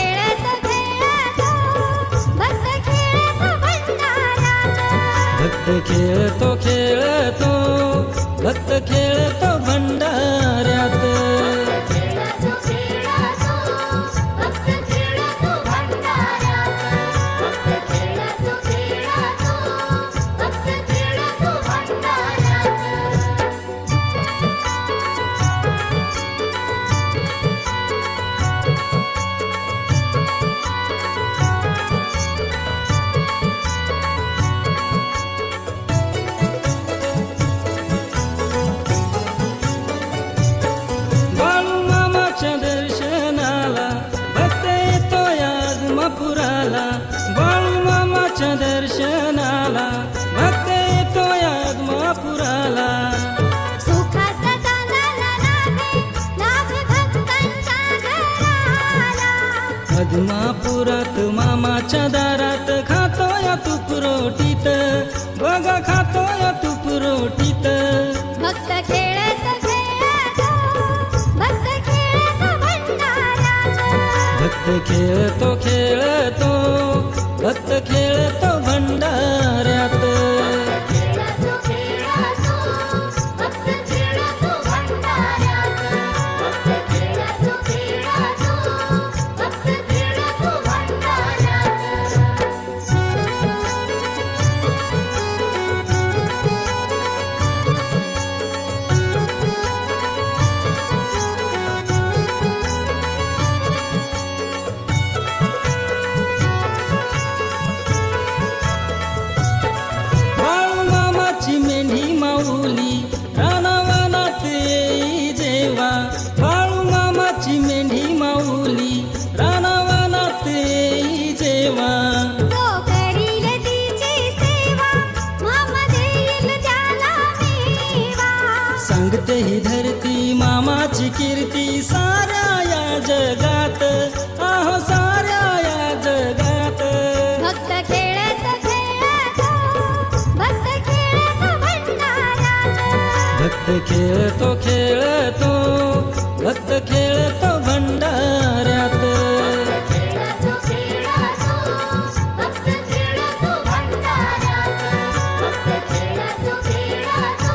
खेळतो खेळतो भक्त खेळतो भंडाऱ्यात. भक्त खेळतो खेळतो भक्त खेळतो भंडाऱ्यात. खेळतो खेळतो भक्त खेळतो भंडाऱ्यात. भक्त खेळतो खेळतो भक्त खेळतो भंडाऱ्यात. बाळूमामाच्या दर्शनाला भक्त येतो आदमापुराला. बाळूमामाच्या दर्शनाला भक्त येतो आदमापुराला. सुखाचा चांदणा लाभे लाभे भक्तांच्या घराला. आदमापुरात मामाच्या दारात खातोय तूप रोटीत. बघा खातोय तूप रोटीत. भक्त खेळतो खेळतो भक्त खेळतो भंडाऱ्यात. भक्त खेळतो खेळतो भक्त खेळतो भंडाऱ्यात. खेळतो खेळतो भक्त खेळतो भंडाऱ्यात. भक्त खेळतो खेळतो भक्त खेळतो भंडाऱ्यात. बाळूमामाची मेंढी माऊली रानावनात येई जेव्हा. बाळूमामाची मेंढी माऊली रानावनात येई जेव्हा. तो करील तिची सेवा मामा देईल त्याला मेवा. सांगते ही धरती मामाची कीर्ती साऱ्या या जगात. आहो साऱ्या या जगात. भक्त खेळतो खेळतो भक्त खेळतो भंडाऱ्यात. भक्त खेळतो खेळतो भक्त खेळतो भंडाऱ्यात. खेळतो खेळतो भक्त खेळतो भंडाऱ्यात. भक्त खेळतो खेळतो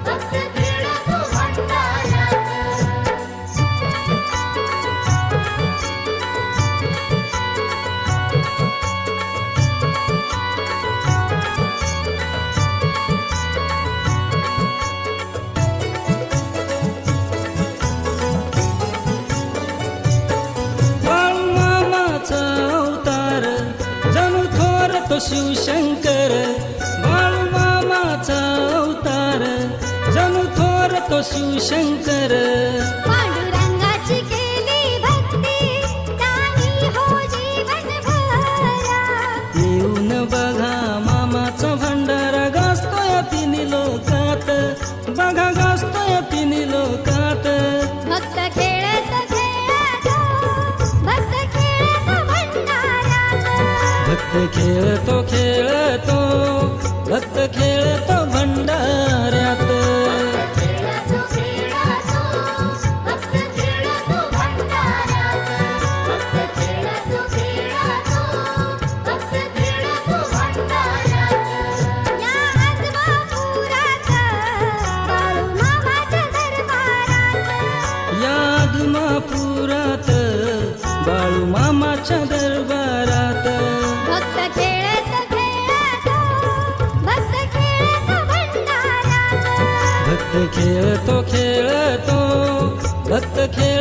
भक्त खेळतो भंडाऱ्यात. बाळूमामाचा अवतार जणू थोर तो शिवशंकर. बाळूमामाचा अवतार जणू थोर तो शिवशंकर. पांडुरंगाची केली भक्ती त्यानी हो जीवनभर. येऊन बघा मामाचा भंडारा गाजतोय तिन्ही लोकात. बघा गाजतोय तिन्ही लोकात. भक्त खेळतो खेळतो भक्त खेळतो भंडाऱ्यात. भक्त खेळतो खेळतो भक्त खेळतो भंडाऱ्यात. खेळतो खेळतो भक्त खेळतो भंडाऱ्यात. भक्त खेळतो खेळतो भक्त खेळतो भंडाऱ्यात. या आदमापुरात बाळूमामाच्या दरबारात. या आदमापुरात बाळूमामाच्या दरबारात. भक्त खेळतो खेळतो भक्त खेळतो भंडाऱ्यात. भक्त खेळतो खेळतो भक्त खेळ